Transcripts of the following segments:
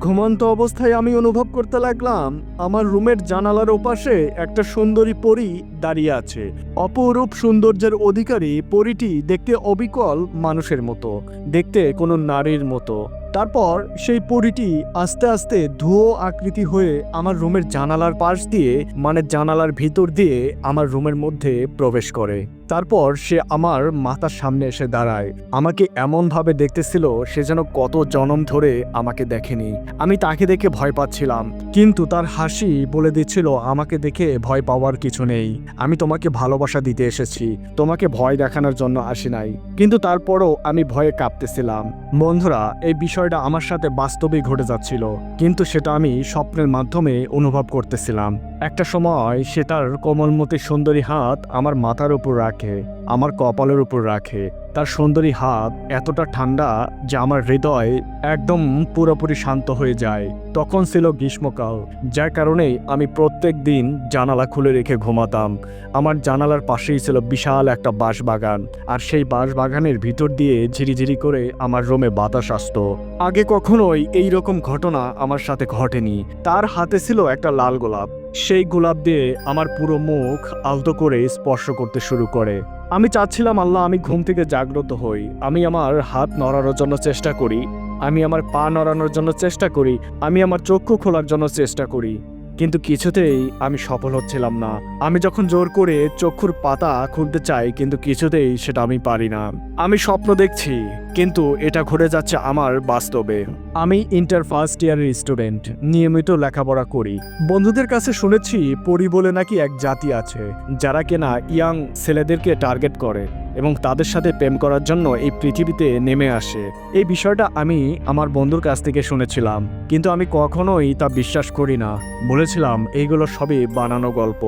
ঘুমন্ত অবস্থায় আমি অনুভব করতে লাগলাম আমার রুমের জানালার ওপাশে একটা সুন্দরী পরী দাঁড়িয়ে আছে। অপরূপ সৌন্দর্যের অধিকারী পরীটি দেখতে অবিকল মানুষের মতো, দেখতে কোনো নারীর মতো। তারপর সেই পরীটি আস্তে আস্তে ধুয়ো আকৃতি হয়ে আমার রুমের জানালার পাশ দিয়ে, মানে জানালার ভিতর দিয়ে আমার রুমের মধ্যে প্রবেশ করে। তারপর সে আমার মাথার সামনে এসে দাঁড়ায়। আমাকে এমনভাবে দেখতেছিল সে যেন কত জনম ধরে আমাকে দেখেনি। আমি তাকে দেখে ভয় পাচ্ছিলাম, কিন্তু তার হাসি বলে দিচ্ছিল আমাকে দেখে ভয় পাওয়ার কিছু নেই। আমি তোমাকে ভালোবাসা দিতে এসেছি, তোমাকে ভয় দেখানোর জন্য আসি নাই। কিন্তু তারপরও আমি ভয়ে কাঁপতেছিলাম। বন্ধুরা, এই বিষয়টা আমার সাথে বাস্তবেই ঘটে যাচ্ছিল, কিন্তু সেটা আমি স্বপ্নের মাধ্যমে অনুভব করতেছিলাম। একটা সময় সে তার কোমলমতি সুন্দরী হাত আমার মাথার উপর রাখে, আমার কপালের উপর রাখে। তার সুন্দরী হাত এতটা ঠান্ডা যে আমার হৃদয় একদম পুরোপুরি শান্ত হয়ে যায়। তখন ছিল গ্রীষ্মকাল, যার কারণে আমি প্রত্যেক দিন জানালা খুলে রেখে ঘুমাতাম। আমার জানালার পাশেই ছিল বিশাল একটা বাঁশবাগান, আর সেই বাঁশবাগানের ভিতর দিয়ে ঝিরিঝিরি করে আমার রুমে বাতাস আসতো। আগে কখনোই এইরকম ঘটনা আমার সাথে ঘটেনি। তার হাতে ছিল একটা লাল গোলাপ। সেই গোলাপ দিয়ে আমার পুরো মুখ আলতো করে স্পর্শ করতে শুরু করে। আমি চাচ্ছিলাম আল্লাহ আমি ঘুম থেকে জাগ্রত হই। আমি আমার হাত নড়ানোর জন্য চেষ্টা করি, আমি আমার পা নড়ানোর জন্য চেষ্টা করি, আমি আমার চক্ষু খোলার জন্য চেষ্টা করি, কিন্তু কিছুতেই আমি সফল হচ্ছিলাম না। আমি যখন জোর করে চক্ষুর পাতা খুলতে চাই, কিন্তু কিছুতেই সেটা আমি পারি না। আমি স্বপ্ন দেখছি, কিন্তু এটা ঘটে যাচ্ছে আমার বাস্তবে। আমি ইন্টার ফার্স্ট ইয়ারের স্টুডেন্ট, নিয়মিত লেখাপড়া করি। বন্ধুদের কাছে শুনেছি পরী বলে নাকি এক জাতি আছে, যারা কিনা ইয়াং ছেলেদেরকে টার্গেট করে এবং তাদের সাথে প্রেম করার জন্য এই পৃথিবীতে নেমে আসে। এই বিষয়টা আমি আমার বন্ধুর কাছ থেকে শুনেছিলাম, কিন্তু আমি কখনোই তা বিশ্বাস করি না। বলেছিলাম এইগুলো সবই বানানো গল্প,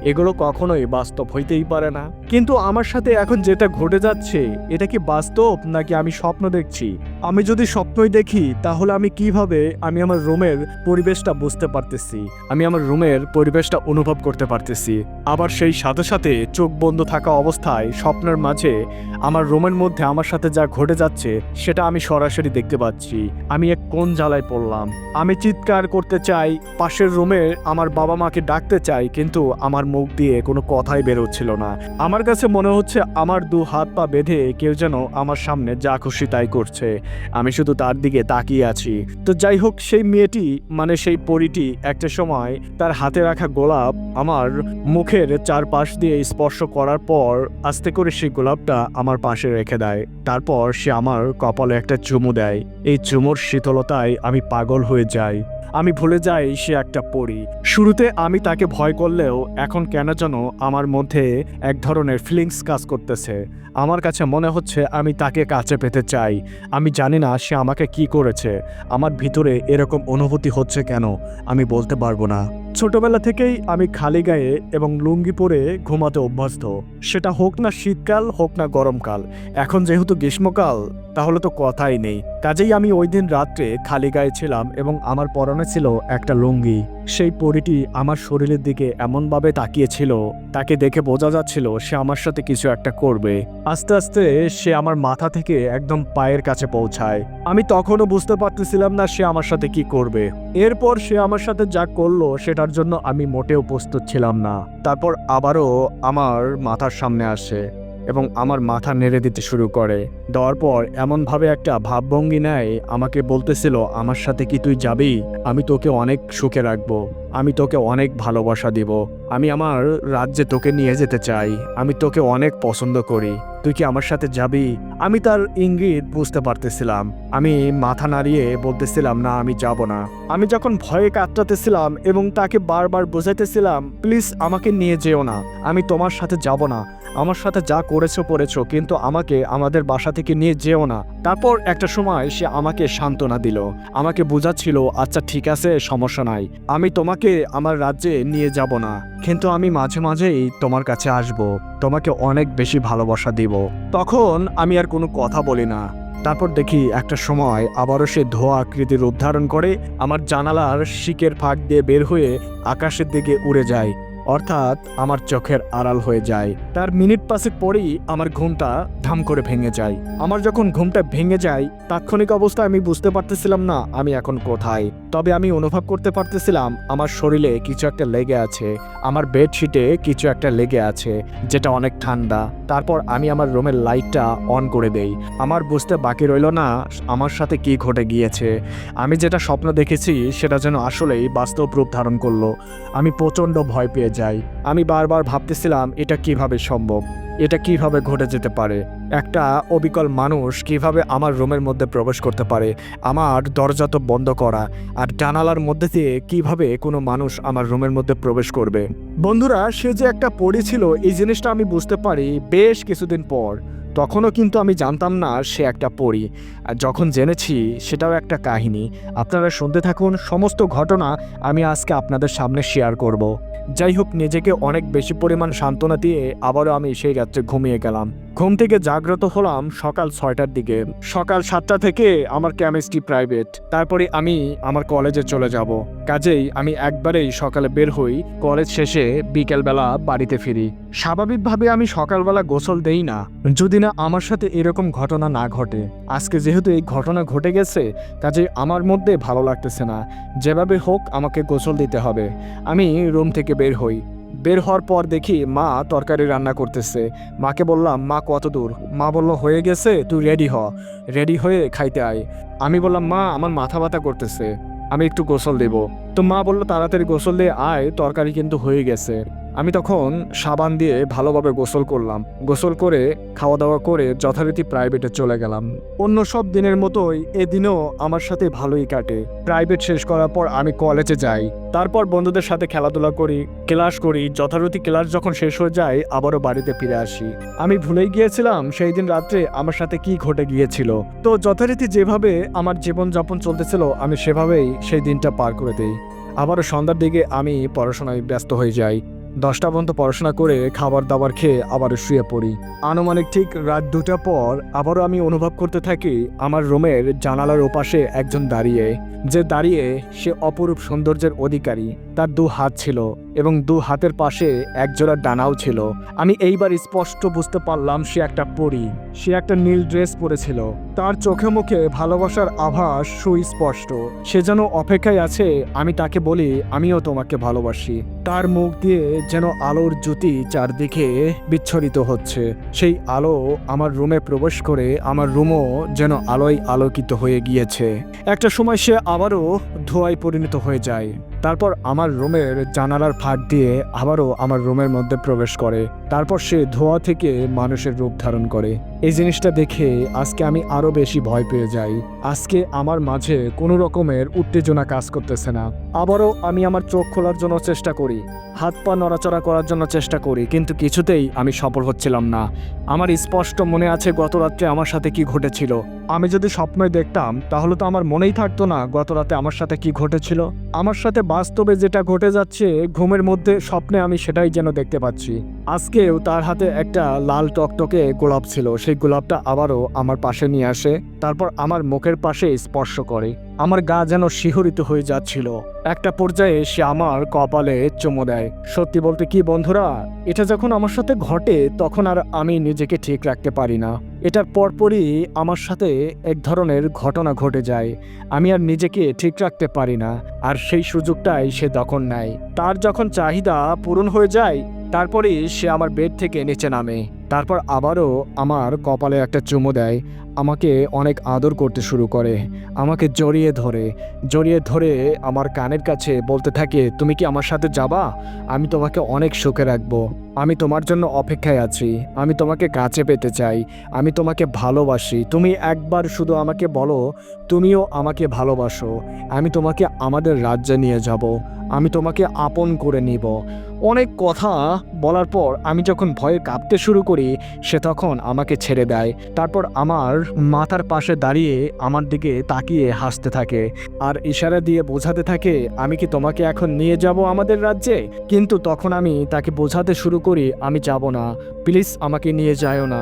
এগুলো কখনোই বাস্তব হইতেই পারে না। কিন্তু আমার সাথে এখন যেটা ঘটে যাচ্ছে, এটা কি বাস্তব নাকি আমি স্বপ্ন দেখছি? আমি যদি স্বপ্নই দেখি, তাহলে আমি কিভাবে আমি আমার রুমের পরিবেশটা বুঝতে পারতেছি, আমি আমার রুমের পরিবেশটা অনুভব করতে পারতেছি। আবার সেই সাথে সাথে চোখ বন্ধ থাকা অবস্থায় স্বপ্নের মাঝে আমার রুমের মধ্যে আমার সাথে যা ঘটে যাচ্ছে সেটা আমি সরাসরি দেখতে পাচ্ছি। আমি এক কোন জ্বালায় পড়লাম। আমি চিৎকার করতে চাই, পাশের রুমে আমার বাবা মাকে ডাকতে চাই, কিন্তু আমার মুখ দিয়ে কোনো কথাই বেরোচ্ছিল না। আমার কাছে মনে হচ্ছে আমার দু হাত পা বেঁধে কেউ যেন আমার সামনে যা খুশি তাই করছে, আমি শুধু তার দিকে তাকিয়ে আছি। তো যাই হোক, সেই মেয়েটি মানে সেই পরীটি একটা সময় তার হাতে রাখা গোলাপ আমার মুখের চারপাশ দিয়ে স্পর্শ করার পর আস্তে করে সেই গোলাপটা আমার পাশে রেখে দেয়। তারপর সে আমার কপালে একটা চুমু দেয়। এই চুমুর শীতলতায় আমি পাগল হয়ে যাই। আমি ভুলে যাই সে একটা পরী। শুরুতে আমি তাকে ভয় করলেও এখন কেন যেন আমার মধ্যে এক ধরনের ফিলিংস কাজ করতেছে। আমার কাছে মনে হচ্ছে আমি তাকে কাছে পেতে চাই। আমি জানি না সে আমাকে কি করেছে, আমার ভিতরে এরকম অনুভূতি হচ্ছে কেন আমি বলতে পারবো না। ছোটবেলা থেকেই আমি খালি গায়ে এবং লুঙ্গি পরে ঘুমাতে অভ্যস্ত, সেটা হোক না শীতকাল হোক না গরমকাল। এখন যেহেতু গ্রীষ্মকাল, তাহলে তো কথাই নেই। কাজেই আমি ওই দিন রাত্রে খালি গায়ে ছিলাম এবং আমার পরনে ছিল একটা লুঙ্গি। সেই পরীটি আমার শরীরের দিকে এমনভাবে তাকিয়েছিল, তাকে দেখে বোঝা যাচ্ছিল সে আমার সাথে কিছু একটা করবে। আস্তে আস্তে সে আমার মাথা থেকে একদম পায়ের কাছে পৌঁছায়। আমি তখনও বুঝতে পারতেছিলাম না সে আমার সাথে কি করবে। এরপর সে আমার সাথে যা করলো সেটার জন্য আমি মোটেও প্রস্তুত ছিলাম না। তারপর আবারও আমার মাথার সামনে আসে এবং আমার মাথা নেড়ে দিতে শুরু করে। দেওয়ার পর এমনভাবে একটা ভাবভঙ্গি নেয়, আমাকে বলতেছিল আমার সাথে কি তুই যাবি? আমি তোকে অনেক সুখে রাখবো, আমি তোকে অনেক ভালোবাসা দিব, আমি আমার রাজ্যে তোকে নিয়ে যেতে চাই, আমি তোকে অনেক পছন্দ করি, তুই কি আমার সাথে যাবি? আমি তার ইঙ্গিত বুঝতে পারতেছিলাম। আমি মাথা নাড়িয়ে বলতেছিলাম না, আমি যাব না। আমি যখন ভয়ে কাতরাতেছিলাম এবং তাকে বারবার বোঝাইতেছিলাম, প্লিজ আমাকে নিয়ে যেও না, আমি তোমার সাথে যাব না, আমার সাথে যা করেছো, কিন্তু আমাকে আমাদের বাসা থেকে নিয়ে যেও না। তারপর একটা সময় সে আমাকে সান্ত্বনা দিল, আমাকে বোঝাচ্ছিল আচ্ছা ঠিক আছে, সমস্যা নাই, আমি তোমাকে আমার রাজ্যে নিয়ে যাব না, কিন্তু আমি মাঝে মাঝেই তোমার কাছে আসব, তোমাকে অনেক বেশি ভালোবাসা দিব। তখন আমি আর কোনো কথা বলি না। তারপর দেখি একটা সময় আবারও সে ধোয়া আকৃতির রূপ ধারণ করে আমার জানালার শিকের ফাঁক দিয়ে বের হয়ে আকাশের দিকে উড়ে যায়, অর্থাৎ আমার চোখের আড়াল হয়ে যায়। তার মিনিট 5 পরেই আমার ঘুমটা ধাম করে ভেঙে যায়। আমার যখন ঘুমটা ভেঙে যায় তাৎক্ষণিক অবস্থায় আমি বুঝতে পারতেছিলাম না আমি এখন কোথায়। তবে আমি অনুভব করতে পারতেছিলাম আমার শরীরে কিছু একটা লেগে আছে, আমার বেডশিটে কিছু একটা লেগে আছে যেটা অনেক ঠান্ডা। তারপর আমি আমার রুমের লাইটটা অন করে দেই। আমার বুঝতে বাকি রইল না আমার সাথে কি ঘটে গিয়েছে। আমি যেটা স্বপ্ন দেখেছি সেটা যেন আসলেই বাস্তব রূপ ধারণ করলো। আমি প্রচণ্ড ভয় পেয়ে যাই। আমি বারবার ভাবতেছিলাম এটা কিভাবে সম্ভব, এটা কিভাবে ঘটে যেতে পারে। একটা অবিকল মানুষ কিভাবে আমার রুমের মধ্যে প্রবেশ করতে পারে, আমার দরজা তো বন্ধ করা, আর জানালার মধ্যে দিয়ে কিভাবে কোনো মানুষ আমার রুমের মধ্যে প্রবেশ করবে। বন্ধুরা, সে যে একটা পড়ে ছিল এই জিনিসটা আমি বুঝতে পারি বেশ কিছুদিন পর। তখনও কিন্তু আমি জানতাম না সে একটা পরী, আর যখন জেনেছি সেটাও একটা কাহিনী। আপনারা শুনতে থাকুন, সমস্ত ঘটনা আমি আজকে আপনাদের সামনে শেয়ার করব। যাই হোক, নিজেকে অনেক বেশি পরিমাণ সান্ত্বনা দিয়ে আবারও আমি সেই রাত্রে ঘুমিয়ে গেলাম। ঘুম থেকে জাগ্রত হলাম সকাল 6টার দিকে। সকাল 7টা থেকে আমার কেমিস্ট্রি প্রাইভেট, তারপরে আমি আমার কলেজে চলে যাব। কাজেই আমি একবারেই সকালে বের হই, কলেজ শেষে বিকেলবেলা বাড়িতে ফিরি। স্বাভাবিকভাবে আমি সকালবেলা গোসল দেই না যদি না আমার সাথে এরকম ঘটনা না ঘটে। আজকে যেহেতু এই ঘটনা ঘটে গেছে কাজেই আমার মধ্যে ভালো লাগতেছে না, যেভাবে হোক আমাকে গোসল দিতে হবে। আমি রুম থেকে বের হই। বের হওয়ার পর দেখি মা তরকারি রান্না করতেছে। মাকে বললাম, মা কত দূর? মা বলল, হয়ে গেছে, তুই রেডি হ, রেডি হয়ে খাইতে আয়। আমি বললাম, মা আমার মাথা ব্যথা করতেছে, আমি একটু গোসল দেব। তো মা বলল, তাড়াতাড়ি গোসল দিয়ে আয়, তরকারি কিন্তু হয়ে গেছে। আমি তখন সাবান দিয়ে ভালোভাবে গোসল করলাম। গোসল করে খাওয়া দাওয়া করে যথারীতি প্রাইভেটে চলে গেলাম। অন্য সব দিনের মতোই এদিনও আমার সাথে ভালোই কাটে। প্রাইভেট শেষ করার পর আমি কলেজে যাই। তারপর বন্ধুদের সাথে খেলাধুলা করি, ক্লাস করি। যথারীতি ক্লাস যখন শেষ হয়ে যায় আবারও বাড়িতে ফিরে আসি। আমি ভুলেই গিয়েছিলাম সেই দিন রাত্রে আমার সাথে কি ঘটে গিয়েছিল। তো যথারীতি যেভাবে আমার জীবনযাপন চলতেছিল আমি সেভাবেই সেই দিনটা পার করে দিই। আবারও সন্ধ্যার দিকে আমি পড়াশোনায় ব্যস্ত হয়ে যাই। 10টা পর্যন্ত পড়াশোনা করে খাবার দাবার খেয়ে আবারও শুয়ে পড়ি। আনুমানিক ঠিক রাত 2টা পর আবারও আমি অনুভব করতে থাকি আমার রুমের জানালার ওপাশে একজন দাঁড়িয়ে। যে দাঁড়িয়ে সে অপরূপ সৌন্দর্যের অধিকারী। তার 2 হাত ছিল এবং 2 হাতের পাশে একজোড়া ডানাও ছিল। আমি এইবার স্পষ্ট বুঝতে পারলাম সে একটা পরী। সে একটা নীল ড্রেস পরেছিল। তার চোখে মুখে ভালোবাসার আভাস সুস্পষ্ট। সে যেন অপেক্ষায় আছে আমি তাকে বলি, আমিও তোমাকে ভালোবাসি। তার মুখ দিয়ে যেন আলোর জ্যোতি চারদিকে বিচ্ছরিত হচ্ছে। সেই আলো আমার রুমে প্রবেশ করে আমার রুমও যেন আলোয় আলোকিত হয়ে গিয়েছে। একটা সময় সে আবারও ধোঁয়ায় পরিণত হয়ে যায়। তারপর আমার রুমের জানালার ফাঁক দিয়ে আবারও আমার রুমের মধ্যে প্রবেশ করে। তারপর সে ধোঁয়া থেকে মানুষের রূপ ধারণ করে। এই জিনিসটা দেখে আজকে আমি আরো বেশি ভয় পেয়ে যাই। আজকে আমার মাঝে কোনো রকমের উত্তেজনা কাজ করতেছে না। আবারও আমি আমার চোখ খোলার জন্য চেষ্টা করি, হাত পা নড়াচড়া করার জন্য চেষ্টা করি, কিন্তু কিছুতেই আমি সফল হচ্ছিলাম না। আমার স্পষ্ট মনে আছে গত রাত্রে আমার সাথে কি ঘটেছিল। আমি যদি স্বপ্নে দেখতাম তাহলে তো আমার মনেই থাকতো না গত রাতে আমার সাথে কি ঘটেছিল। আমার সাথে বাস্তবে যেটা ঘটে যাচ্ছে ঘুমের মধ্যে স্বপ্নে আমি সেটাই যেন দেখতে পাচ্ছি। আজকেও তার হাতে একটা লাল টকটকে গোলাপ ছিল। সেই গোলাপটা আবারও আমার পাশে নিয়ে আসে, তারপর আমার মুখের পাশে স্পর্শ করে। আমার গা যেন শিহরিত হয়ে যাচ্ছিল। একটা পর্যায়ে সে আমার কপালে চুমু দেয়। সত্যি বলতে কি বন্ধুরা, এটা যখন আমার সাথে ঘটে তখন আর আমি নিজেকে ঠিক রাখতে পারি না। এটার পরপরই আমার সাথে এক ধরনের ঘটনা ঘটে যায়। আমি আর নিজেকে ঠিক রাখতে পারি না, আর সেই সুযোগটাই সে তখন নেয়। তার যখন চাহিদা পূরণ হয়ে যায় তারপরেই সে আমার বেড থেকে নিচে নামে। তারপর আবারও আমার কপালে একটা চুমু দেয়, আমাকে অনেক আদর করতে শুরু করে, আমাকে জড়িয়ে ধরে আমার কানের কাছে বলতে থাকে, তুমি কি আমার সাথে যাবা? আমি তোমাকে অনেক সুখে রাখবো, আমি তোমার জন্য অপেক্ষায় আছি, আমি তোমাকে কাছে পেতে চাই, আমি তোমাকে ভালোবাসি। তুমি একবার শুধু আমাকে বলো তুমিও আমাকে ভালোবাসো, আমি তোমাকে আমাদের রাজ্যে নিয়ে যাব, আমি তোমাকে আপন করে নিব। অনেক কথা বলার পর আমি যখন ভয়ে কাঁপতে শুরু করি সে তখন আমাকে ছেড়ে দেয়। তারপর আমার মাথার পাশে দাঁড়িয়ে আমার দিকে তাকিয়ে হাসতে থাকে আর ইশারা দিয়ে বোঝাতে থাকে, আমি কি তোমাকে এখন নিয়ে যাব আমাদের রাজ্যে? কিন্তু তখন আমি তাকে বোঝাতে শুরু করি, আমি যাব না, প্লিজ আমাকে নিয়ে যাও না,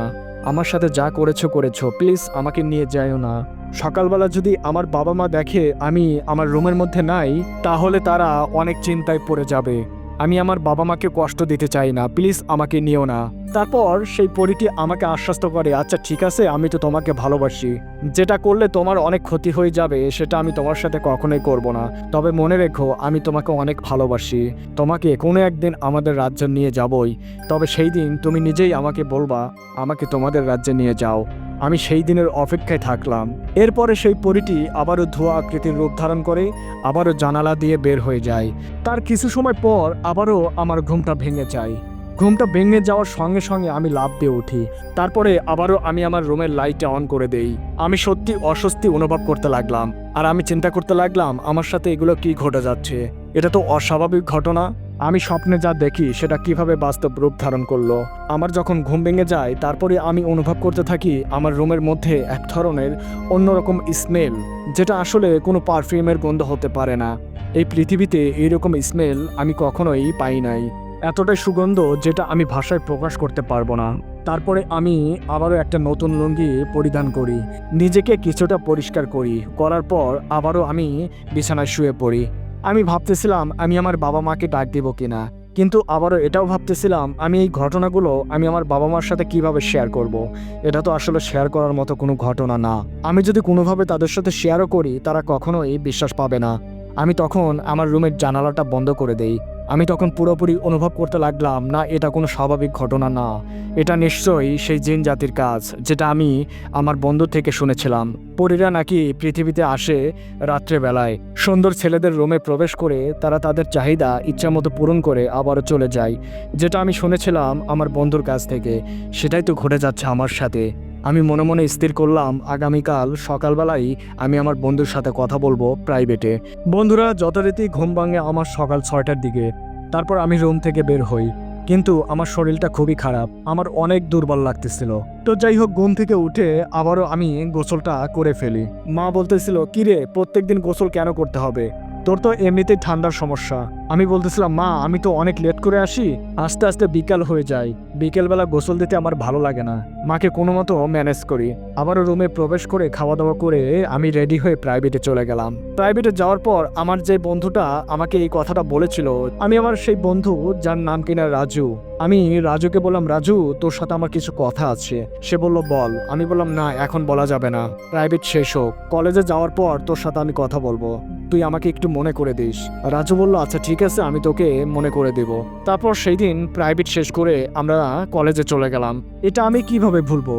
আমার সাথে যা করেছো প্লিজ আমাকে নিয়ে যাও না। সকালবেলা যদি আমার বাবা মা দেখে আমি আমার রুমের মধ্যে নাই তাহলে তারা অনেক চিন্তায় পড়ে যাবে। আমি আমার বাবা মাকে কষ্ট দিতে চাই না, প্লিজ আমাকে নিও না। তারপর সেই পরীটি আমাকে আশ্বস্ত করে, আচ্ছা ঠিক আছে, আমি তো তোমাকে ভালোবাসি, যেটা করলে তোমার অনেক ক্ষতি হয়ে যাবে সেটা আমি তোমার সাথে কখনোই করব না। তবে মনে রেখো আমি তোমাকে অনেক ভালোবাসি, তোমাকে কোনো একদিন আমাদের রাজ্যে নিয়ে যাবই। তবে সেই দিন তুমি নিজেই আমাকে বলবা আমাকে তোমাদের রাজ্যে নিয়ে যাও। আমি সেই দিনের অপেক্ষায় থাকলাম। এরপরে সেই পরীটি আবারও ধোঁয়া আকৃতির রূপ ধারণ করে আবারও জানালা দিয়ে বের হয়ে যায়। তার কিছু সময় পর আবারও আমার ঘুমটা ভেঙে যায়। ঘুমটা ভেঙে যাওয়ার সঙ্গে সঙ্গে আমি লাফ দিয়ে উঠি। তারপরে আবারও আমি আমার রুমের লাইটটা অন করে দেই। আমি সত্যি অস্বস্তি অনুভব করতে লাগলাম, আর আমি চিন্তা করতে লাগলাম আমার সাথে এগুলো কি ঘটে যাচ্ছে। এটা তো অস্বাভাবিক ঘটনা। আমি স্বপ্নে যা দেখি সেটা কিভাবে বাস্তব রূপ ধারণ করলো। আমার যখন ঘুম ভেঙে যায় তারপরে আমি অনুভব করতে থাকি আমার রুমের মধ্যে এক ধরনের অন্যরকম স্মেল, যেটা আসলে কোনো পারফিউমের গন্ধ হতে পারে না। এই পৃথিবীতে এইরকম স্মেল আমি কখনোই পাই নাই, এতটাই সুগন্ধ যেটা আমি ভাষায় প্রকাশ করতে পারবো না। তারপরে আমি আবারও একটা নতুন লুঙ্গি পরিধান করি, নিজেকে কিছুটা পরিষ্কার করার পর আবারও আমি বিছানায় শুয়ে পড়ি। আমি ভাবতেছিলাম আমি আমার বাবা মাকে ডাক দেব কিনা, কিন্তু আবারও এটাও ভাবতেছিলাম আমি এই ঘটনাগুলো আমি আমার বাবা মার সাথে কিভাবে শেয়ার করব। এটা তো আসলে শেয়ার করার মতো কোনো ঘটনা না। আমি যদি কোনোভাবে তাদের সাথে শেয়ারও করি তারা কখনোই বিশ্বাস পাবে না। আমি তখন আমার রুমের জানালাটা বন্ধ করে দেই। আমি তখন পুরোপুরি অনুভব করতে লাগলাম না, এটা কোনো স্বাভাবিক ঘটনা না, এটা নিশ্চয়ই সেই জিন জাতির কাজ, যেটা আমি আমার বন্ধু থেকে শুনেছিলাম। পরীরা নাকি পৃথিবীতে আসে রাত্রেবেলায়, সুন্দর ছেলেদের রুমে প্রবেশ করে তারা তাদের চাহিদা ইচ্ছামতো পূরণ করে আবারও চলে যায়। যেটা আমি শুনেছিলাম আমার বন্ধুর কাছ থেকে, সেটাই তো ঘটে যাচ্ছে আমার সাথে। আমি মনে মনে স্থির করলাম আগামীকাল সকালবেলায় আমি আমার বন্ধুর সাথে কথা বলবো প্রাইভেটে। বন্ধুরা, যথারীতি ঘুম ভাঙে আমার সকাল 6টার দিকে। তারপর আমি রুম থেকে বের হই, কিন্তু আমার শরীরটা খুবই খারাপ, আমার অনেক দুর্বল লাগতেছিল। তো যাই হোক, ঘুম থেকে উঠে আবারও আমি গোসলটা করে ফেলি। মা বলতেছিল, কিরে প্রত্যেকদিন গোসল কেন করতে হবে, তোর তো এমনিতেই ঠান্ডার সমস্যা। আমি বলতেছিলাম, মা আমি তো অনেক লেট করে আসি, আস্তে আস্তে বিকাল হয়ে যায়, বিকেলবেলা গোসল দিতে আমার ভালো লাগে না। মাকে কোনো মতো ম্যানেজ করি। আবারও রুমে প্রবেশ করে খাওয়া দাওয়া করে আমি রেডি হয়ে প্রাইভেটে চলে গেলাম। প্রাইভেটে যাওয়ার পর আমার যে বন্ধুটা আমাকে এই কথাটা বলেছিল, আমি আমার সেই বন্ধু যার নাম কিনা রাজু, আমি রাজুকে বললাম, রাজু তোর সাথে আমার কিছু কথা আছে। সে বলল, বল। আমি বললাম, না এখন বলা যাবে না, প্রাইভেট শেষ হোক, কলেজে যাওয়ার পর তোর সাথে আমি কথা বলবো, তুই আমাকে একটু মনে করে দিস। রাজু বলল, আচ্ছা ঠিক আছে, আমি তোকে মনে করে দেব। তারপর সেই দিন প্রাইভেট শেষ করে আমরা কলেজে চলে গেলাম। এটা আমি কিভাবে ভুলবো,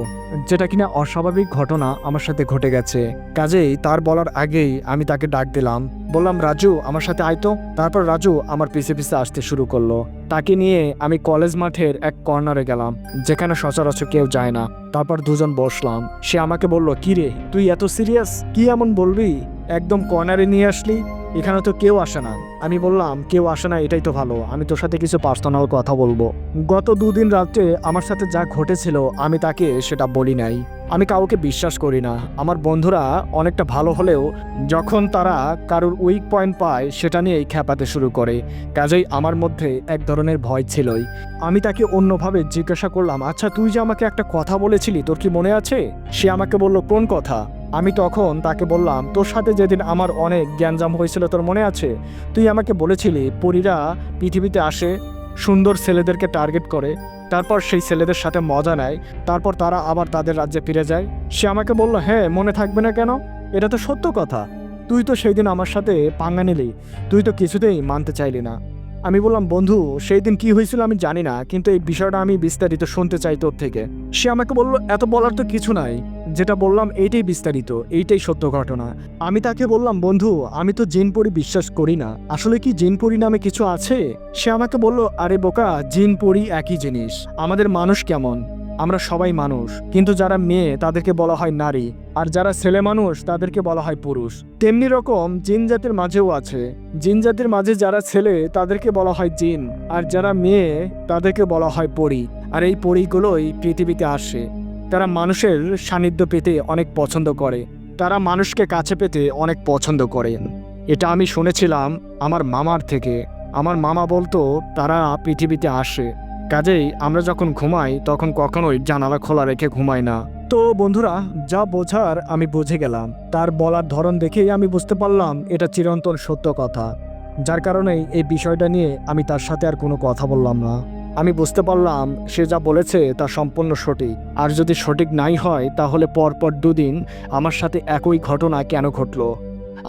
যেটা কিনা অস্বাভাবিক ঘটনা আমার সাথে ঘটে গেছে। কাজেই তার বলার আগেই আমি তাকে ডাক দিলাম, বললাম, রাজু আমার সাথে আয় তো। তারপর রাজু আমার পিছে পিছে আসতে শুরু করলো। তাকে নিয়ে আমি কলেজ মাঠের এক কর্নারে গেলাম, যেখানে সচরাচর কেউ যায় না। তারপর দুজন বসলাম। সে আমাকে বলল, কি রে তুই এত সিরিয়াস, কি এমন বলবি, একদম কর্নারে নিয়ে আসলি, এখানে তো কেউ আসে না। আমি বললাম, কেউ আসে না এটাই তো ভালো, আমি তোর সাথে কিছু পার্সোনাল কথা বলবো। গত 2 দিন রাত্রে আমার সাথে যা ঘটেছিল আমি তাকে সেটা বলি নাই। আমি কাউকে বিশ্বাস করি না। আমার বন্ধুরা অনেকটা ভালো হলেও যখন তারা কারোর উইক পয়েন্ট পায় সেটা নিয়েই খেপাতে শুরু করে। কাজেই আমার মধ্যে এক ধরনের ভয় ছিলই। আমি তাকে অন্যভাবে জিজ্ঞাসা করলাম, আচ্ছা তুই যে আমাকে একটা কথা বলেছিলি তোর কি মনে আছে? সে আমাকে বলল, কোন কথা? আমি তখন তাকে বললাম, তোর সাথে যেদিন আমার অনেক জ্ঞানজাম হয়েছিল তোর মনে আছে? তুই আমাকে বলেছিলি পরীরা পৃথিবীতে আসে, সুন্দর ছেলেদেরকে টার্গেট করে, তারপর সেই ছেলেদের সাথে মজা নেয়, তারপর তারা আবার তাদের রাজ্যে ফিরে যায়। সে আমাকে বলল, হ্যাঁ মনে থাকবে না কেন, এটা তো সত্য কথা, তুই তো সেই দিন আমার সাথে পাঙ্গা নিলি, তুই তো কিছুতেই মানতে চাইলি না। আমি বললাম, বন্ধু সেই দিন কি হয়েছিল আমি জানি না, কিন্তু এই বিষয়টা আমি বিস্তারিত শুনতে চাই তোর থেকে। সে আমাকে বলল, এত বলার তো কিছু নাই, যেটা বললাম এইটাই বিস্তারিত, এইটাই সত্য ঘটনা। আমি তাকে বললাম, বন্ধু আমি তো জিন পরি বিশ্বাস করি না, আসলে কি জিন পরি নামে কিছু আছে? সে আমাকে বলল, আরে বোকা, জিন পরি একই জিনিস। আমাদের মানুষ কেমন, আমরা সবাই মানুষ, কিন্তু যারা মেয়ে তাদেরকে বলা হয় নারী, আর যারা ছেলে মানুষ তাদেরকে বলা হয় পুরুষ। তেমনি রকম জিন জাতির মাঝেও আছে, জিন জাতির মাঝে যারা ছেলে তাদেরকে বলা হয় জিন, আর যারা মেয়ে তাদেরকে বলা হয় পরী। আর এই পরীগুলোই পৃথিবীতে আসে। তারা মানুষের সান্নিধ্য পেতে অনেক পছন্দ করে, তারা মানুষকে কাছে পেতে অনেক পছন্দ করেন। এটা আমি শুনেছিলাম আমার মামার থেকে। আমার মামা বলতো তারা পৃথিবীতে আসে। কাজেই আমরা যখন ঘুমাই তখন কখনোই জানালা খোলা রেখে ঘুমাই না। তো বন্ধুরা, যা বোঝার আমি বুঝে গেলাম। তার বলার ধরন দেখেই আমি বুঝতে পারলাম এটা চিরন্তন সত্য কথা। যার কারণেই এই বিষয়টা নিয়ে আমি তার সাথে আর কোনো কথা বললাম না। আমি বুঝতে পারলাম সে যা বলেছে তা সম্পূর্ণ সঠিক, আর যদি সঠিক নাই হয় তাহলে পরপর 2 দিন আমার সাথে একই ঘটনা কেন ঘটলো।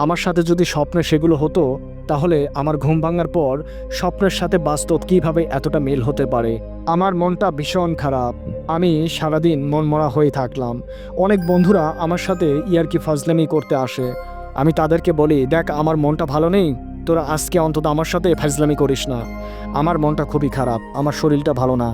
আমার সাথে যদি স্বপ্নে সেগুলো হতো তাহলে আমার ঘুম ভাঙার পর স্বপ্নের সাথে বাস্তব কিভাবে এতটা মিল হতে পারে। আমার মনটা ভীষণ খারাপ। আমি সারাদিন মনমরা হয়ে থাকলাম। অনেক বন্ধুরা আমার সাথে ইয়ার্কি ফাজলামি করতে আসে। আমি তাদেরকে বলি, দেখ আমার মনটা ভালো নেই, তোরা আজকে অন্তত আমার সাথে ফাজলামি করিস না। আমার মনটা খুবই খারাপ, আমার শরীরটা ভালো না।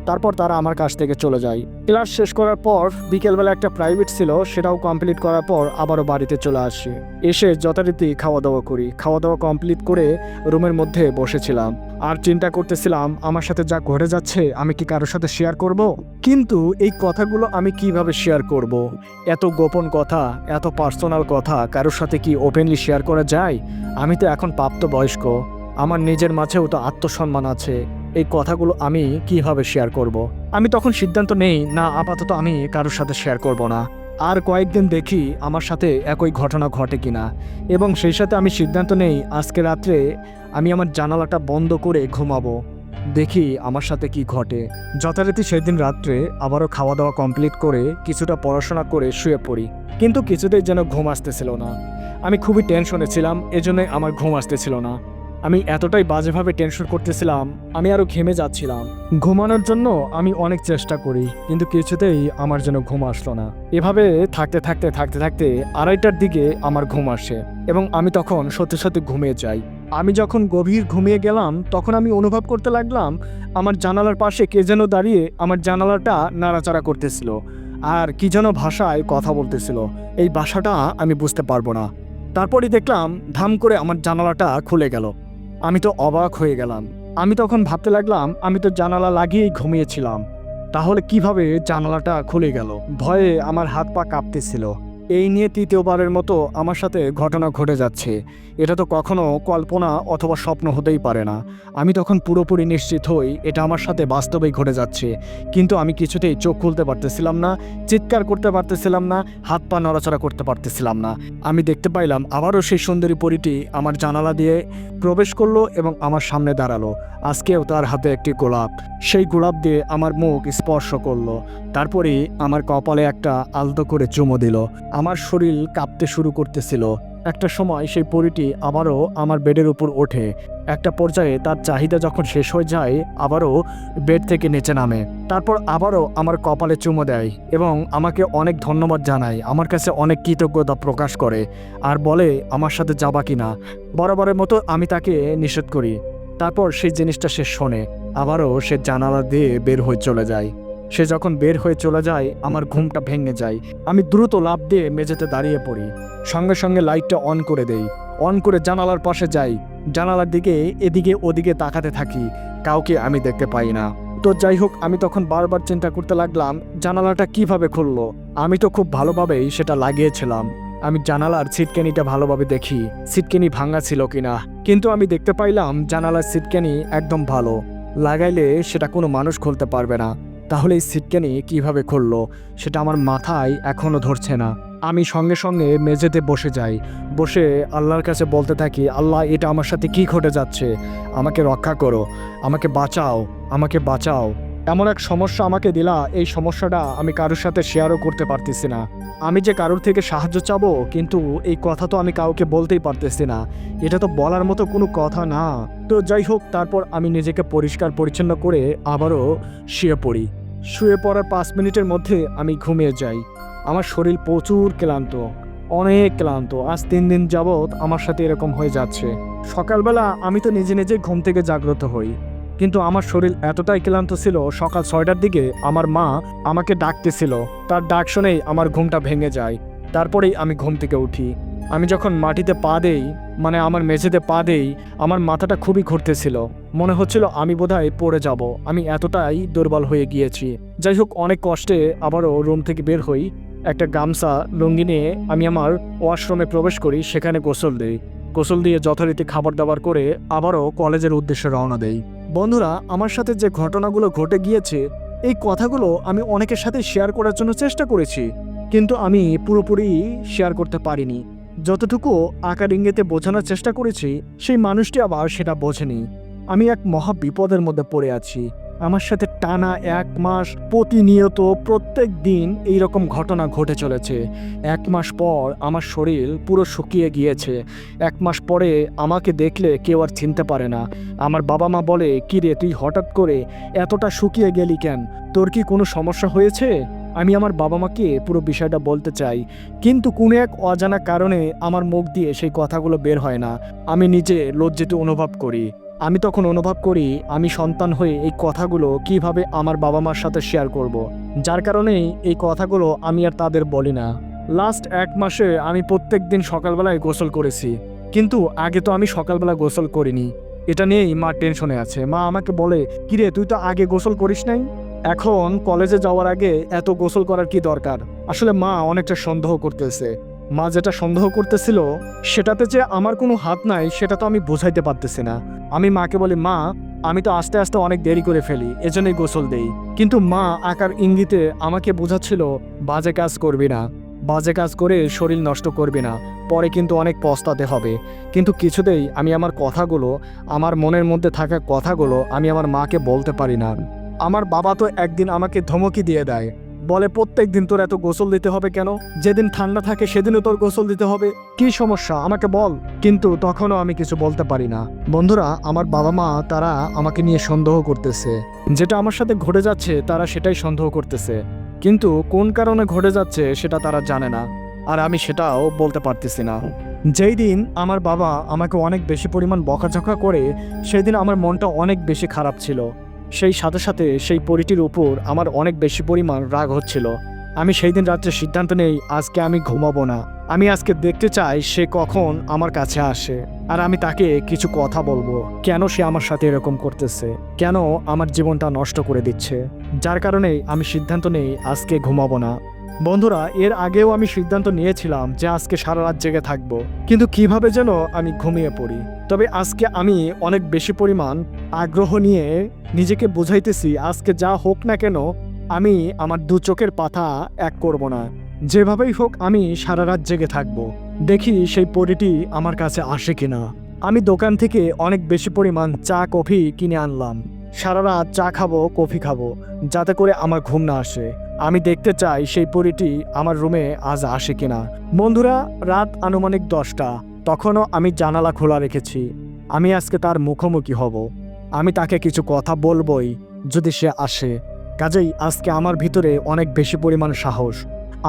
তারপর তারা আমার কাছ থেকে চলে যায়। ক্লাস শেষ করার পর বিকেলবেলা একটা প্রাইভেট ছিল, সেটাও কমপ্লিট করার পর আবারও বাড়িতে চলে আসি। এসে যথারীতি খাওয়া দাওয়া করি। খাওয়া দাওয়া কমপ্লিট করে রুমের মধ্যে বসেছিলাম আর চিন্তা করতেছিলাম আমার সাথে যা ঘটে যাচ্ছে আমি কি কারোর সাথে শেয়ার করব। কিন্তু এই কথাগুলো আমি কিভাবে শেয়ার করব? এত গোপন কথা, এত পার্সোনাল কথা কারোর সাথে কি ওপেনলি শেয়ার করা যায়? আমি তো এখন প্রাপ্তবয়স্ক, আমার নিজের মাঝেও তো আত্মসম্মান আছে। এই কথাগুলো আমি কিভাবে শেয়ার করব? আমি তখন সিদ্ধান্ত নেই না, আপাতত আমি কারোর সাথে শেয়ার করব না। আর কয়েকদিন দেখি আমার সাথে একই ঘটনা ঘটে কিনা, এবং সেই সাথে আমি সিদ্ধান্ত নেই আজকে রাত্রে আমি আমার জানালাটা বন্ধ করে ঘুমাবো, দেখি আমার সাথে কি ঘটে। যথারীতি সেদিন রাত্রে আবারও খাওয়া দাওয়া কমপ্লিট করে কিছুটা পড়াশোনা করে শুয়ে পড়ি, কিন্তু কিছুতেই যেন ঘুম আসতেছিল না। আমি খুবই টেনশনে ছিলাম, এজন্যই আমার ঘুম আসতেছিল না। আমি এতটাই বাজেভাবে টেনশন করতেছিলাম, আমি আরও ঘেমে যাচ্ছিলাম। ঘুমানোর জন্য আমি অনেক চেষ্টা করি, কিন্তু কিছুতেই আমার যেন ঘুম আসলো না। এভাবে থাকতে থাকতে 2:30টার দিকে আমার ঘুম আসে এবং আমি তখন সত্যি সত্যি ঘুমিয়ে যাই। আমি যখন গভীর ঘুমিয়ে গেলাম তখন আমি অনুভব করতে লাগলাম আমার জানালার পাশে কে যেন দাঁড়িয়ে আমার জানালাটা নাড়াচাড়া করতেছিল আর কি যেন ভাষায় কথা বলতেছিল। এই ভাষাটা আমি বুঝতে পারবো না। তারপরই দেখলাম ধাম করে আমার জানালাটা খুলে গেল। আমি তো অবাক হয়ে গেলাম। আমি তখন ভাবতে লাগলাম আমি তো জানালা লাগিয়েই ঘুমিয়েছিলাম, তাহলে কিভাবে জানালাটা খুলে গেল? ভয়ে আমার হাত পা কাঁপতেছিল। এই নিয়ে 3য়বারের মতো আমার সাথে ঘটনা ঘটে যাচ্ছে। এটা তো কখনো কল্পনা অথবা স্বপ্ন হতেই পারে না। আমি তখন পুরোপুরি নিশ্চিত হই এটা আমার সাথে বাস্তবেই ঘটে যাচ্ছে, কিন্তু আমি কিছুতেই চোখ খুলতে পারতেছিলাম না, চিৎকার করতে পারতেছিলাম না, হাত পা নড়াচড়া করতে পারতেছিলাম না। আমি দেখতে পাইলাম আবারও সেই সুন্দরী পরীটি আমার জানালা দিয়ে প্রবেশ করলো এবং আমার সামনে দাঁড়ালো। আজকেও তার হাতে একটি গোলাপ, সেই গোলাপ দিয়ে আমার মুখ স্পর্শ করলো। তারপরে আমার কপালে একটা আলতো করে চুমো দিল। আমার শরীর কাঁপতে শুরু করতেছিল। একটা সময় সেই পরীটি আবারও আমার বেডের উপর ওঠে। একটা পর্যায়ে তার চাহিদা যখন শেষ হয়ে যায় আবারও বেড থেকে নিচে নামে। তারপর আবারও আমার কপালে চুমো দেয় এবং আমাকে অনেক ধন্যবাদ জানায়, আমার কাছে অনেক কৃতজ্ঞতা প্রকাশ করে আর বলে আমার সাথে যাবা কিনা। বরাবরের মতো আমি তাকে নিষেধ করি। তারপর সেই জিনিসটা সে শোনে, আবারও সে জানালা দিয়ে বের হয়ে চলে যায়। সে যখন বের হয়ে চলে যায় আমার ঘুমটা ভেঙে যায়। আমি দ্রুত লাফ দিয়ে মেঝেতে দাঁড়িয়ে পড়ি, সঙ্গে সঙ্গে লাইটটা অন করে দেই। অন করে জানালার পাশে যাই, জানালার দিকে এদিকে ওদিকে তাকাতে থাকি, কাউকে আমি দেখতে পাই না। তো যাই হোক, আমি তখন বারবার চিন্তা করতে লাগলাম জানালাটা কিভাবে খুললো। আমি তো খুব ভালোভাবেই সেটা লাগিয়েছিলাম। আমি জানালার সিটকেনিটা ভালোভাবে দেখি সিটকেনি ভাঙা ছিল কিনা, কিন্তু আমি দেখতে পাইলাম জানালার সিটকেনি একদম ভালো, লাগাইলে সেটা কোনো মানুষ খুলতে পারবে না। তাহলে এই সিটকেনি কিভাবে খুললো সেটা আমার মাথায় এখনো ধরছে না। আমি সঙ্গে সঙ্গে মেঝেতে বসে যাই, বসে আল্লাহর কাছে বলতে থাকি, আল্লাহ এটা আমার সাথে কি ঘটে যাচ্ছে, আমাকে রক্ষা করো, আমাকে বাঁচাও, আমাকে বাঁচাও। এমন এক সমস্যা আমাকে দিলা, এই সমস্যাটা আমি কারোর সাথে শেয়ারও করতে পারতেছি না। আমি যে কারোর থেকে সাহায্য চাবো, কিন্তু এই কথা তো আমি কাউকে বলতেই পারতেছি না। এটা তো বলার মতো কোনো কথা না। তো যাই হোক, তারপর আমি নিজেকে পরিষ্কার পরিচ্ছন্ন করে আবারও শুয়ে পড়ি। শুয়ে পড়ার 5 মিনিটের মধ্যে আমি ঘুমিয়ে যাই। আমার শরীর প্রচুর ক্লান্ত, অনেক ক্লান্ত। আজ 3 দিন যাবৎ আমার সাথে এরকম হয়ে যাচ্ছে। সকালবেলা আমি তো নিজে নিজে ঘুম থেকে জাগ্রত হই, কিন্তু আমার শরীর এতটাই ক্লান্ত ছিল, সকাল 6টার দিকে আমার মা আমাকে ডাকতেছিল। তার ডাক শুনেই আমার ঘুমটা ভেঙে যায়। তারপরেই আমি ঘুম থেকে উঠি। আমি যখন মাটিতে পা দেই, মানে আমার মেঝেতে পা দেই, আমার মাথাটা খুবই ঘুরতেছিল। মনে হচ্ছিল আমি বোধহয় পড়ে যাব, আমি এতটাই দুর্বল হয়ে গিয়েছি। যাই হোক, অনেক কষ্টে আবারও রুম থেকে বের হই। একটা গামছা লুঙ্গি নিয়ে আমি আমার ওয়াশরুমে প্রবেশ করি, সেখানে গোসল দিই। গোসল দিয়ে যথারীতি খাবার দাবার করে আবারও কলেজের উদ্দেশ্যে রওনা দেই। বন্ধুরা, আমার সাথে যে ঘটনাগুলো ঘটে গিয়েছে এই কথাগুলো আমি অনেকের সাথে শেয়ার করার জন্য চেষ্টা করেছি, কিন্তু আমি পুরোপুরি শেয়ার করতে পারিনি। যতটুকু আকার ইঙ্গিতে বোঝানোর চেষ্টা করেছি সেই মানুষটি আবার সেটা বোঝেনি। আমি এক মহা বিপদের মধ্যে পড়ে আছি। আমার সাথে টানা 1 মাস প্রতিনিয়ত প্রত্যেক দিন এইরকম ঘটনা ঘটে চলেছে। 1 মাস পর আমার শরীর পুরো শুকিয়ে গিয়েছে। 1 মাস পরে আমাকে দেখলে কেউ আর চিনতে পারে না। আমার বাবা মা বলে, "কি রে, তুই হঠাৎ করে এতটা শুকিয়ে গেলি কেন? তোর কি কোনো সমস্যা হয়েছে?" আমি আমার বাবা মাকে পুরো বিষয়টা বলতে চাই, কিন্তু কোনো এক অজানা কারণে আমার মুখ দিয়ে সেই কথাগুলো বের হয় না। আমি নিজে লজ্জিত অনুভব করি। আমি তখন অনুভব করি আমি সন্তান হয়ে এই কথাগুলো কিভাবে আমার বাবা মার সাথে শেয়ার করব। যার কারণেই এই কথাগুলো আমি আর তাদের বলি না। লাস্ট 1 মাসে আমি প্রত্যেক দিন সকালবেলায় গোসল করেছি, কিন্তু আগে তো আমি সকালবেলা গোসল করিনি। এটা নিয়েই মা টেনশনে আছে। মা আমাকে বলে, "কিরে, তুই তো আগে গোসল করিস নাই? এখন কলেজে যাওয়ার আগে এত গোসল করার কি দরকার?" আসলে মা অনেকটা সন্দেহ করতেছে। মা যেটা সন্দেহ করতেছিল সেটাতে যে আমার কোনো হাত নাই সেটা তো আমি বোঝাইতে পারতেছি না। আমি মাকে বলি, "মা, আমি তো আস্তে আস্তে অনেক দেরি করে ফেলি, এজন্যই গোসল দেই।" কিন্তু মা আকার ইঙ্গিতে আমাকে বোঝাচ্ছিল, বাজে কাজ করবি না, বাজে কাজ করে শরীর নষ্ট করবি না, পরে কিন্তু অনেক পস্তাতে হবে। কিন্তু কিছুতেই আমি আমার কথাগুলো, আমার মনের মধ্যে থাকা কথাগুলো আমি আমার মাকে বলতে পারি না। আমার বাবা তো একদিন আমাকে ধমকি দিয়ে দেয়, বলে, "প্রত্যেক দিন তোর এত গোসল দিতে হবে কেন? যেদিন ঠান্ডা থাকে সেদিনও তোর গোসল দিতে হবে, কি সমস্যা আমাকে বল?" কিন্তু তখনও আমি কিছু বলতে পারি না। বন্ধুরা, আমার বাবা মা তারা আমাকে নিয়ে সন্দেহ করতেছে। যেটা আমার সাথে ঘটে যাচ্ছে তারা সেটাই সন্দেহ করতেছে, কিন্তু কোন কারণে ঘটে যাচ্ছে সেটা তারা জানে না, আর আমি সেটাও বলতে পারতেছি না। যেই দিন আমার বাবা আমাকে অনেক বেশি পরিমাণ বকাঝকা করে সেই দিন আমার মনটা অনেক বেশি খারাপ ছিল। সেই সাথে সাথে সেই পরিটির উপর আমার অনেক বেশি পরিমাণ রাগ হচ্ছিল। আমি সেই দিন রাত্রে সিদ্ধান্ত নেই আজকে আমি ঘুমাবো না। আমি আজকে দেখতে চাই সে কখন আমার কাছে আসে, আর আমি তাকে কিছু কথা বলবো, কেন সে আমার সাথে এরকম করতেছে, কেন আমার জীবনটা নষ্ট করে দিচ্ছে। যার কারণেই আমি সিদ্ধান্ত নেই আজকে ঘুমাবো না। বন্ধুরা, এর আগেও আমি সিদ্ধান্ত নিয়েছিলাম যে আজকে সারা রাত জেগে থাকবো, কিন্তু কিভাবে যেন আমি ঘুমিয়ে পড়ি। তবে আজকে আমি অনেক বেশি পরিমাণ আগ্রহ নিয়ে নিজেকে বুঝাইতেছি আজকে যা হোক না কেন আমি আমার 2 চোখের পাতা এক করব না। যেভাবেই হোক আমি সারা রাত জেগে থাকবো, দেখি সেই পরিটি আমার কাছে আসে কিনা। আমি দোকান থেকে অনেক বেশি পরিমাণ চা কফি কিনে আনলাম। সারা রাত চা খাবো, কফি খাবো, যাতে করে আমার ঘুম না আসে। আমি দেখতে চাই সেই পরিটি আমার রুমে আজ আসে কিনা। বন্ধুরা, রাত আনুমানিক 10টা, তখনও আমি জানালা খোলা রেখেছি। আমি আজকে তার মুখোমুখি হব, আমি তাকে কিছু কথা বলবই যদি সে আসে। কাজেই আজকে আমার ভিতরে অনেক বেশি পরিমাণ সাহস,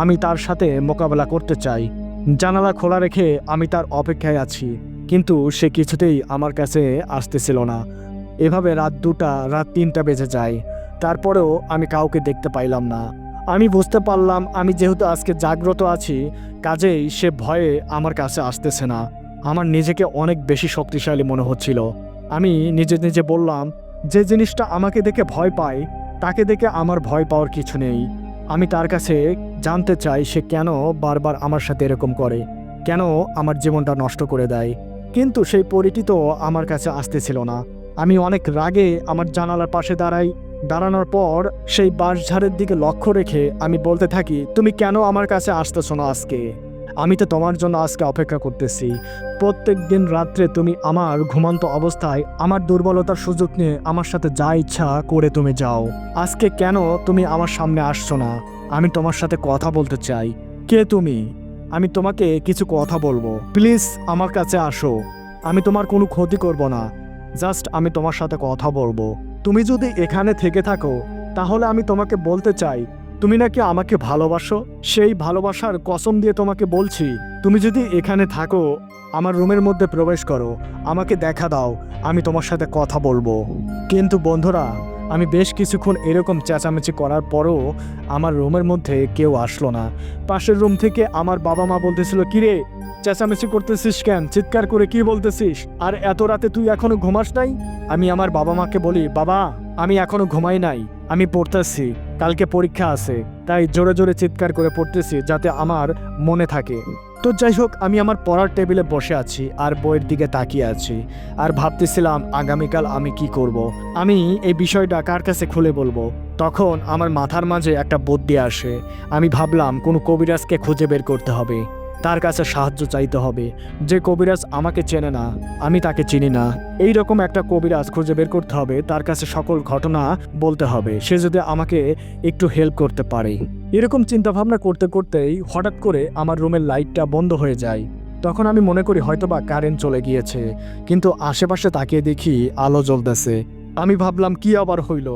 আমি তার সাথে মোকাবেলা করতে চাই। জানালা খোলা রেখে আমি তার অপেক্ষায় আছি, কিন্তু সে কিছুতেই আমার কাছে আসতেছিল না। এভাবে রাত 2টা, রাত 3টা বেজে যায়, তারপরেও আমি কাউকে দেখতে পাইলাম না। আমি বুঝতে পারলাম আমি যেহেতু আজকে জাগ্রত আছি, কাজেই সে ভয়ে আমার কাছে আসতেছে না। আমার নিজেকে অনেক বেশি শক্তিশালী মনে হচ্ছিল। আমি নিজে নিজে বললাম, যে জিনিসটা আমাকে দেখে ভয় পায় তাকে দেখে আমার ভয় পাওয়ার কিছু নেই। আমি তার কাছে জানতে চাই সে কেন বারবার আমার সাথে এরকম করে, কেন আমার জীবনটা নষ্ট করে দেয়। কিন্তু সেই পরিটি তো আমার কাছে আসতেছিল না। আমি অনেক রাগে আমার জানালার পাশে দাঁড়াই। দাঁড়ানোর পর সেই বাঁশঝাড়ের দিকে লক্ষ্য রেখে আমি বলতে থাকি, "তুমি কেন আমার কাছে আসতেছো না আজকে? আমি তো তোমার জন্য আজকে অপেক্ষা করতেছি। প্রত্যেক দিন রাত্রে তুমি আমার ঘুমন্ত অবস্থায় আমার দুর্বলতার সুযোগ নিয়ে আমার সাথে যা ইচ্ছা করে তুমি যাও। আজকে কেন তুমি আমার সামনে আসছো না? আমি তোমার সাথে কথা বলতে চাই। কে তুমি? আমি তোমাকে কিছু কথা বলবো। প্লিজ আমার কাছে আসো। আমি তোমার কোনো ক্ষতি করব না, জাস্ট আমি তোমার সাথে কথা বলবো। তুমি যদি এখানে থেকে থাকো তাহলে আমি তোমাকে বলতে চাই তুমি নাকি আমাকে ভালোবাসো। সেই ভালোবাসার কসম দিয়ে তোমাকে বলছি, তুমি যদি এখানে থাকো, আমার রুমের মধ্যে প্রবেশ করো, আমাকে দেখা দাও, আমি তোমার সাথে কথা বলবো।" কিন্তু বন্ধুরা, আমি বেশ কিছুক্ষণ এরকম চেঁচামেচি করার পরও আমার রুমের মধ্যে কেউ আসলো না। পাশের রুম থেকে আমার বাবা মা বলতেছিল, "কিরে, চেঁচামেচি করতেছিস কেন? চিৎকার করে কি বলতেছিস? আর এত রাতে তুই এখনো ঘুমাস নাই?" আমি আমার বাবা মাকে বলি, "বাবা, আমি এখনো ঘুমাই নাই, আমি পড়তেছি, কালকে পরীক্ষা আছে, তাই জোরে জোরে চিৎকার করে পড়তেছি যাতে আমার মনে থাকে।" তো যাই হোক, আমি আমার পড়ার টেবিলে বসে আছি আর বইয়ের দিকে তাকিয়ে আছি, আর ভাবতেছিলাম আগামীকাল আমি কি করব। আমি এই বিষয়টা কার কাছে খুলে বলবো। তখন আমার মাথার মাঝে একটা বুদ্ধি আসে। আমি ভাবলাম কোনো কবিরাজকে খুঁজে বের করতে হবে। তার কাছে সাহায্য চাইতে হবে। যে কবিরাজ আমাকে চেনে না, আমি তাকে চিনি না, এই রকম একটা কবিরাজ খুঁজে বের করতে হবে, তার কাছে সকল ঘটনা বলতে হবে, সে যদি আমাকে একটু হেল্প করতে পারে। এরকম চিন্তাভাবনা করতে করতেই হঠাৎ করে আমার রুমের লাইটটা বন্ধ হয়ে যায়। তখন আমি মনে করি হয়তোবা কারেন্ট চলে গিয়েছে, কিন্তু আশেপাশে তাকিয়ে দেখি আলো জ্বলতেছে। আমি ভাবলাম কি আবার হইল,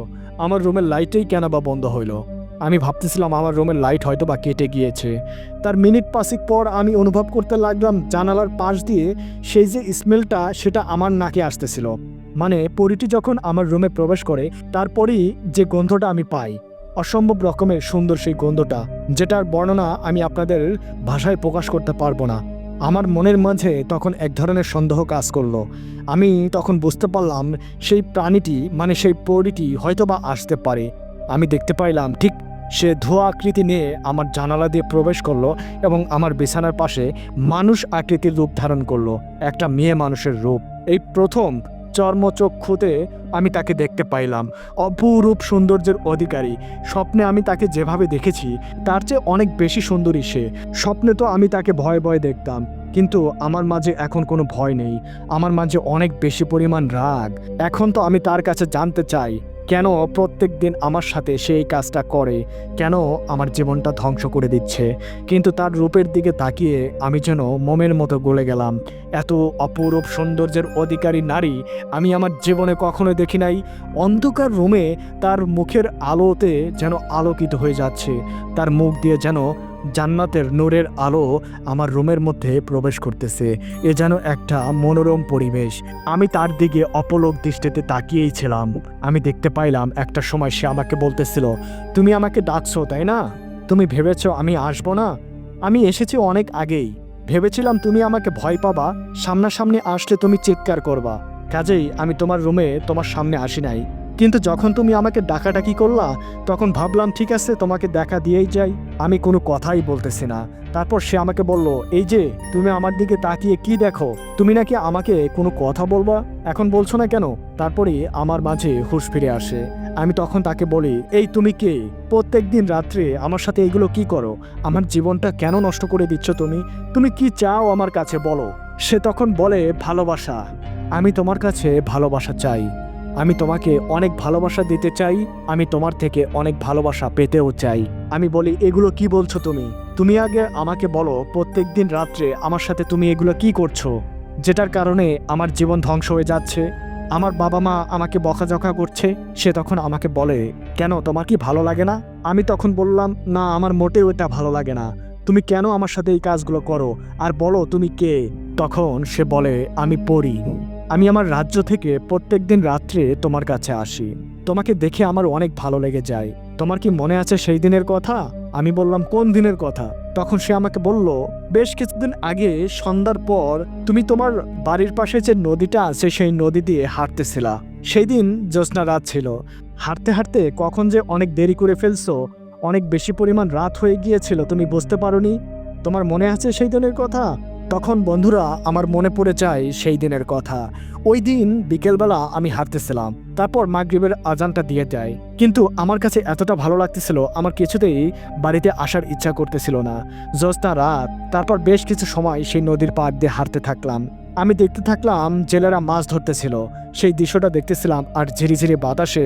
আমার রুমের লাইটেই কেন বা বন্ধ হইল। আমি ভাবতেছিলাম আমার রুমের লাইট হয়তো বা কেটে গিয়েছে। তার মিনিট পাঁচেক পর আমি অনুভব করতে লাগলাম জানালার পাশ দিয়ে সেই যে স্মেলটা, সেটা আমার নাকে আসতেছিল। মানে পরীটি যখন আমার রুমে প্রবেশ করে তারপরই যে গন্ধটা আমি পাই, অসম্ভব রকমের সুন্দর সেই গন্ধটা, যেটার বর্ণনা আমি আপনাদের ভাষায় প্রকাশ করতে পারবো না। আমার মনের মাঝে তখন এক ধরনের সন্দেহ কাজ করলো। আমি তখন বুঝতে পারলাম সেই প্রাণীটি, মানে সেই পরীটি হয়তোবা আসতে পারে। আমি দেখতে পাইলাম ঠিক সে ধোঁয়া আকৃতি নিয়ে আমার জানালা দিয়ে প্রবেশ করলো এবং আমার বিছানার পাশে মানুষ আকৃতির রূপ ধারণ করলো, একটা মেয়ে মানুষের রূপ। এই প্রথম চর্মচক্ষুতে আমি তাকে দেখতে পাইলাম, অপরূপ সৌন্দর্যের অধিকারী। স্বপ্নে আমি তাকে যেভাবে দেখেছি তার চেয়ে অনেক বেশি সুন্দরী সে। স্বপ্নে তো আমি তাকে ভয়ে ভয়ে দেখতাম, কিন্তু আমার মাঝে এখন কোনো ভয় নেই, আমার মাঝে অনেক বেশি পরিমাণ রাগ। এখন তো আমি তার কাছে জানতে চাই কেন প্রত্যেক দিন আমার সাথে সে এই কাজটা করে, কেন আমার জীবনটা ধ্বংস করে দিচ্ছে। কিন্তু তার রূপের দিকে তাকিয়ে আমি যেন মোমের মতো গলে গেলাম। এত অপরূপ সৌন্দর্যের অধিকারী নারী আমি আমার জীবনে কখনো দেখি নাই। অন্ধকার রুমে তার মুখের আলোতে যেন আলোকিত হয়ে যাচ্ছে, তার মুখ দিয়ে যেন জান্নাতের নূরের আলো আমার রুমের মধ্যে প্রবেশ করতেছে। এ যেন একটা মনোরম পরিবেশ। আমি তার দিকে অপলক দৃষ্টিতে তাকিয়েই ছিলাম। আমি দেখতে পাইলাম একটা সময় সে আমাকে বলতেছিল, তুমি আমাকে ডাকছো তাই না? তুমি ভেবেছো আমি আসবো না? আমি এসেছি অনেক আগেই। ভেবেছিলাম তুমি আমাকে ভয় পাবা, সামনাসামনি আসলে তুমি চিৎকার করবা, কাজেই আমি তোমার রুমে তোমার সামনে আসি নাই। কিন্তু যখন তুমি আমাকে ডাকাডাকি করলা তখন ভাবলাম ঠিক আছে, তোমাকে দেখা দিয়েই যাই। আমি কোনো কথাই বলতেছি না। তারপর সে আমাকে বলল, এই যে তুমি আমার দিকে তাকিয়ে কি দেখো? তুমি নাকি আমাকে কোনো কথা বলবা, এখন বলছো না কেন? তারপরে আমার মাঝে হুঁশ ফিরে আসে। আমি তখন তাকে বলি, এই তুমি কে? প্রত্যেক দিন রাত্রে আমার সাথে এগুলো কি করো? আমার জীবনটা কেন নষ্ট করে দিচ্ছ তুমি? তুমি কি চাও আমার কাছে বলো? সে তখন বলে, ভালোবাসা। আমি তোমার কাছে ভালোবাসা চাই। আমি তোমাকে অনেক ভালোবাসা দিতে চাই, আমি তোমার থেকে অনেক ভালোবাসা পেতেও চাই। আমি বলি, এগুলো কি বলছো তুমি? তুমি আগে আমাকে বলো, প্রত্যেক দিন রাত্রে আমার সাথে তুমি এগুলো কি করছো, যেটার কারণে আমার জীবন ধ্বংস হয়ে যাচ্ছে? আমার বাবা মা আমাকে বকাঝকা করছে। সে তখন আমাকে বলে, কেন, তোমার কি ভালো লাগে না? আমি তখন বললাম, না, আমার মোটেও এটা ভালো লাগে না। তুমি কেন আমার সাথে এই কাজগুলো করো, আর বলো তুমি কে? তখন সে বলে, আমি পড়ি। আমি আমার রাজ্য থেকে প্রত্যেক দিন রাত্রে তোমার কাছে আসি। তোমাকে দেখে আমার অনেক ভালো লেগে যায়। তোমার কি মনে আছে সেই দিনের কথা? আমি বললাম, কোন দিনের কথা? তখন সে আমাকে বলল, বেশ কিছুদিন আগে সন্ধ্যার পর তুমি তোমার বাড়ির পাশে যে নদীটা আছে সেই নদী দিয়ে হাঁটতেছিলা। সেই দিন জ্যোৎস্না রাত ছিল। হাঁটতে হাঁটতে কখন যে অনেক দেরি করে ফেলছো, অনেক বেশি পরিমাণ রাত হয়ে গিয়েছিল, তুমি বুঝতে পারোনি। তোমার মনে আছে সেই দিনের কথা? তখন বন্ধুরা আমার মনে পড়ে যায় সেই দিনের কথা। ওই দিন বিকেলবেলা আমি হাঁটতেছিলাম, তারপর মাগরিবের আজানটা দিয়ে যায়, কিন্তু আমার কাছে এতটা ভালো লাগতেছিল আমার কিছুতেই বাড়িতে আসার ইচ্ছা করতেছিল না। জ্যোৎস্না রাত, তারপর বেশ কিছু সময় সেই নদীর পাড় দিয়ে হাঁটতে থাকলাম। আমি দেখতে থাকলাম জেলেরা মাছ ধরতেছিল, সেই দৃশ্যটা দেখতেছিলাম আর ঝিরিঝিরি বাতাসে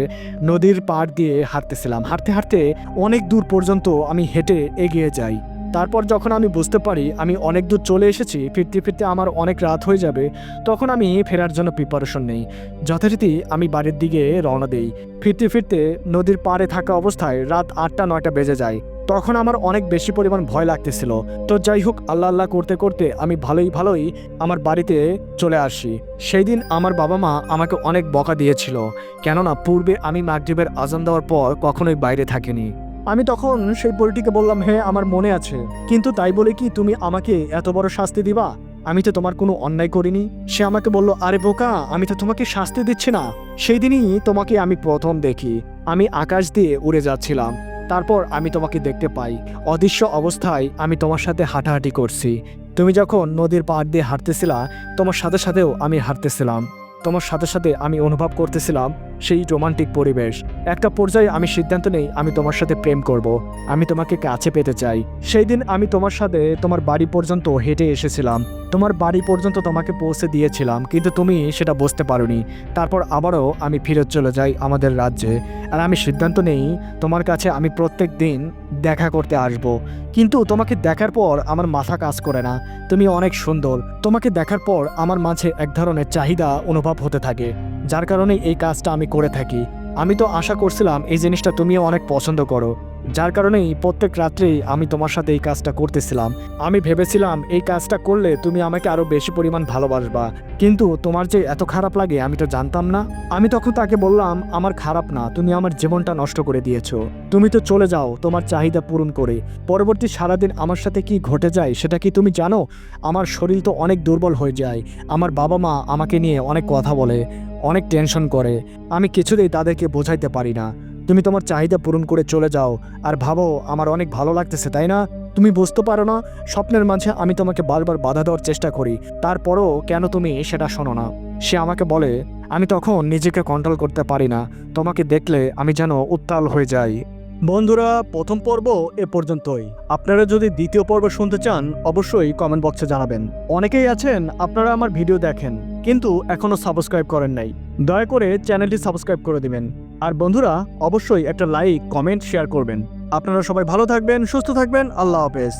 নদীর পাড় দিয়ে হাঁটতেছিলাম। হাঁটতে হাঁটতে অনেক দূর পর্যন্ত আমি হেঁটে এগিয়ে যাই। তারপর যখন আমি বুঝতে পারি আমি অনেক দূর চলে এসেছি, ফিরতে ফিরতে আমার অনেক রাত হয়ে যাবে, তখন আমি ফেরার জন্য প্রিপারেশন নেই। যথারীতি আমি বাড়ির দিকে রওনা দেই। ফিরতে ফিরতে নদীর পাড়ে থাকা অবস্থায় রাত 8টা-9টা বেজে যায়। তখন আমার অনেক বেশি পরিমাণ ভয় লাগতেছিল। তো যাই হোক, আল্লাহ আল্লাহ করতে করতে আমি ভালোই আমার বাড়িতে চলে আসি। সেই দিন আমার বাবা মা আমাকে অনেক বকা দিয়েছিল, কেননা পূর্বে আমি মাগরিবের আজান দেওয়ার পর কখনোই বাইরে থাকিনি। আমি তখন সেই পরীটিকে বললাম, হ্যাঁ আমার মনে আছে, কিন্তু তাই বলে কি তুমি আমাকে এত বড় শাস্তি দিবা? আমি তো তোমার কোনো অন্যায় করিনি। সে আমাকে বলল, আরে বোকা, আমি তো তোমাকে শাস্তি দিচ্ছি না। সেই দিনই তোমাকে আমি প্রথম দেখি। আমি আকাশ দিয়ে উড়ে যাচ্ছিলাম, তারপর আমি তোমাকে দেখতে পাই। অদৃশ্য অবস্থায় আমি তোমার সাথে হাঁটাহাঁটি করছি। তুমি যখন নদীর পাড় দিয়ে হাঁটতেছিলা, তোমার সাথে সাথেও আমি হাঁটতেছিলাম। তোমার সাথে সাথে আমি অনুভব করতেছিলাম সেই রোমান্টিক পরিবেশ। একটা পর্যায়ে আমি সিদ্ধান্ত নেই আমি তোমার সাথে প্রেম করব। আমি তোমাকে কাছে পেতে চাই। সেই দিন আমি তোমার সাথে তোমার বাড়ি পর্যন্ত হেঁটে এসেছিলাম। তোমার বাড়ি পর্যন্ত তোমাকে পৌঁছে দিয়েছিলাম, কিন্তু তুমি সেটা বুঝতে পারোনি। তারপর আবারও আমি ফিরে চলে যাই আমাদের রাজ্যে। আর আমি সিদ্ধান্ত নেই তোমার কাছে আমি প্রত্যেক দিন দেখা করতে আসব। কিন্তু তোমাকে দেখার পর আমার মাথা কাজ করে না। তুমি অনেক সুন্দর। তোমাকে দেখার পর আমার মাঝে এক ধরনের চাহিদা অনুভব হতে থাকে, যার কারণে এই কাজটা আমি করে থাকি। আমি তো আশা করছিলাম এই জিনিসটা তুমিও অনেক পছন্দ করো, যার কারণেই প্রত্যেক রাত্রেই আমি তোমার সাথে এই কাজটা করতেছিলাম। আমি ভেবেছিলাম এই কাজটা করলে তুমি আমাকে আরো বেশি পরিমাণ ভালোবাসবা, কিন্তু তোমার যে এত খারাপ লাগে আমি তো জানতাম না। আমি তখন তাকে বললাম, আমার খারাপ না, তুমি আমার জীবনটা নষ্ট করে দিয়েছো। তুমি তো চলে যাও তোমার চাহিদা পূরণ করে। পরবর্তী সারাদিন আমার সাথে কি ঘটে যায় সেটা কি তুমি জানো? আমার শরীর তো অনেক দুর্বল হয়ে যায়। আমার বাবা মা আমাকে নিয়ে অনেক কথা বলে, অনেক টেনশন করে। আমি কিছুতেই তাদেরকে বোঝাইতে পারি না। তুমি তোমার চাহিদা পূরণ করে চলে যাও আর ভাবো আমার অনেক ভালো লাগতেছে, তাই না? তুমি বুঝতে পারো না, স্বপ্নের মাঝে আমি তোমাকে বারবার বাধা দেওয়ার চেষ্টা করি, তারপরও কেন তুমি সেটা শোনো না? সে আমাকে বলে, আমি তখন নিজেকে কন্ট্রোল করতে পারি না। তোমাকে দেখলে আমি যেন উত্তাল হয়ে যাই। বন্ধুরা, প্রথম পর্ব এ পর্যন্তই। আপনারা যদি দ্বিতীয় পর্ব শুনতে চান অবশ্যই কমেন্ট বক্সে জানাবেন। অনেকেই আছেন আপনারা আমার ভিডিও দেখেন কিন্তু এখনো সাবস্ক্রাইব করেন নাই। দয়া করে চ্যানেলটি সাবস্ক্রাইব করে দিবেন। আর বন্ধুরা, অবশ্যই একটা লাইক, কমেন্ট, শেয়ার করবেন। আপনারা সবাই ভালো থাকবেন, সুস্থ থাকবেন। আল্লাহ হাফেজ।